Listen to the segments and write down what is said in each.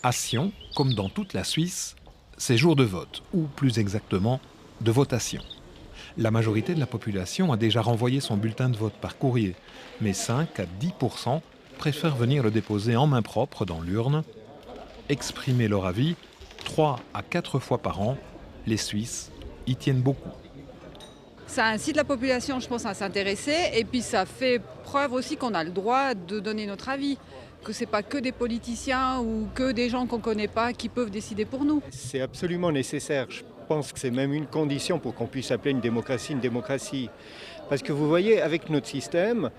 À Sion, comme dans toute la Suisse, c'est jour de vote, ou plus exactement, de votation. La majorité de la population a déjà renvoyé son bulletin de vote par courrier, mais 5 à 10% préfèrent venir le déposer en main propre dans l'urne. Exprimer leur avis 3 à 4 fois par an, les Suisses y tiennent beaucoup. Ça incite la population, je pense, à s'intéresser et puis ça fait preuve aussi qu'on a le droit de donner notre avis, que ce n'est pas que des politiciens ou que des gens qu'on ne connaît pas qui peuvent décider pour nous. C'est absolument nécessaire. Je pense que c'est même une condition pour qu'on puisse appeler une démocratie. Parce que vous voyez, avec notre système,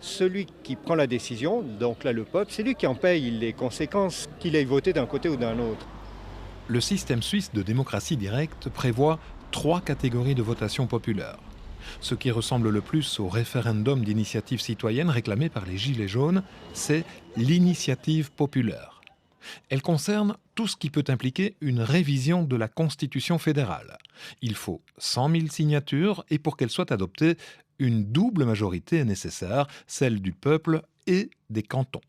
celui qui prend la décision, donc là le peuple, c'est lui qui en paye les conséquences, qu'il ait voté d'un côté ou d'un autre. Le système suisse de démocratie directe prévoit 3 catégories de votation populaire. Ce qui ressemble le plus au référendum d'initiative citoyenne réclamé par les Gilets jaunes, c'est l'initiative populaire. Elle concerne tout ce qui peut impliquer une révision de la Constitution fédérale. Il faut 100 000 signatures et pour qu'elle soit adoptée, une double majorité est nécessaire, celle du peuple et des cantons.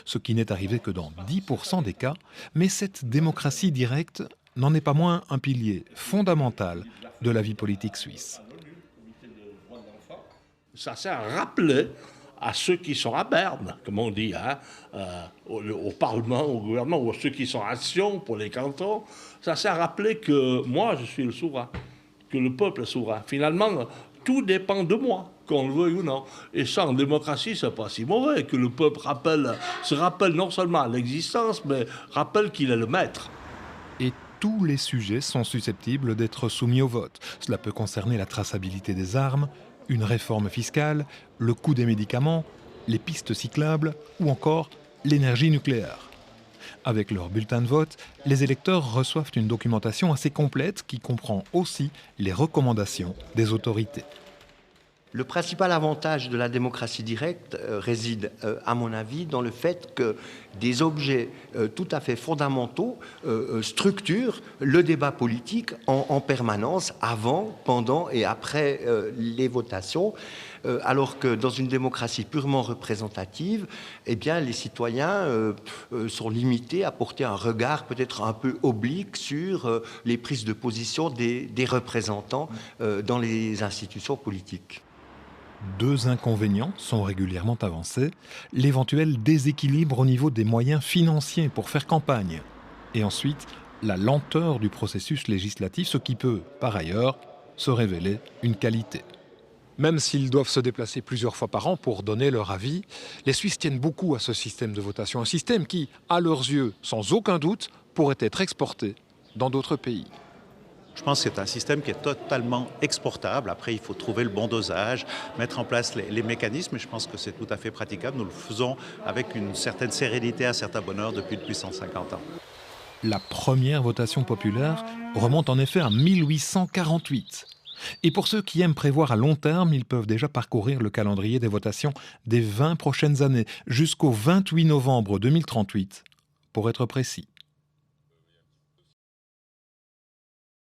Ce qui n'est arrivé que dans 10% des cas, mais cette démocratie directe n'en est pas moins un pilier fondamental de la vie politique suisse. Ça sert à rappeler à ceux qui sont à Berne, comme on dit, au Parlement, au gouvernement, ou à ceux qui sont à Sion pour les cantons, ça sert à rappeler que moi, je suis le souverain, que le peuple est souverain. Finalement, tout dépend de moi, qu'on le veuille ou non. Et ça, en démocratie, c'est pas si mauvais, que le peuple se rappelle non seulement l'existence, mais rappelle qu'il est le maître. Et tous les sujets sont susceptibles d'être soumis au vote. Cela peut concerner la traçabilité des armes, une réforme fiscale, le coût des médicaments, les pistes cyclables ou encore l'énergie nucléaire. Avec leur bulletin de vote, les électeurs reçoivent une documentation assez complète qui comprend aussi les recommandations des autorités. Le principal avantage de la démocratie directe réside, à mon avis, dans le fait que des objets tout à fait fondamentaux structurent le débat politique en permanence, avant, pendant et après les votations, alors que dans une démocratie purement représentative, eh bien, les citoyens sont limités à porter un regard peut-être un peu oblique sur les prises de position des représentants dans les institutions politiques. 2 inconvénients sont régulièrement avancés. L'éventuel déséquilibre au niveau des moyens financiers pour faire campagne. Et ensuite, la lenteur du processus législatif, ce qui peut, par ailleurs, se révéler une qualité. Même s'ils doivent se déplacer plusieurs fois par an pour donner leur avis, les Suisses tiennent beaucoup à ce système de votation. Un système qui, à leurs yeux, sans aucun doute, pourrait être exporté dans d'autres pays. Je pense que c'est un système qui est totalement exportable. Après, il faut trouver le bon dosage, mettre en place les mécanismes. Et je pense que c'est tout à fait praticable. Nous le faisons avec une certaine sérénité, un certain bonheur depuis 150 ans. La première votation populaire remonte en effet à 1848. Et pour ceux qui aiment prévoir à long terme, ils peuvent déjà parcourir le calendrier des votations des 20 prochaines années, jusqu'au 28 novembre 2038, pour être précis.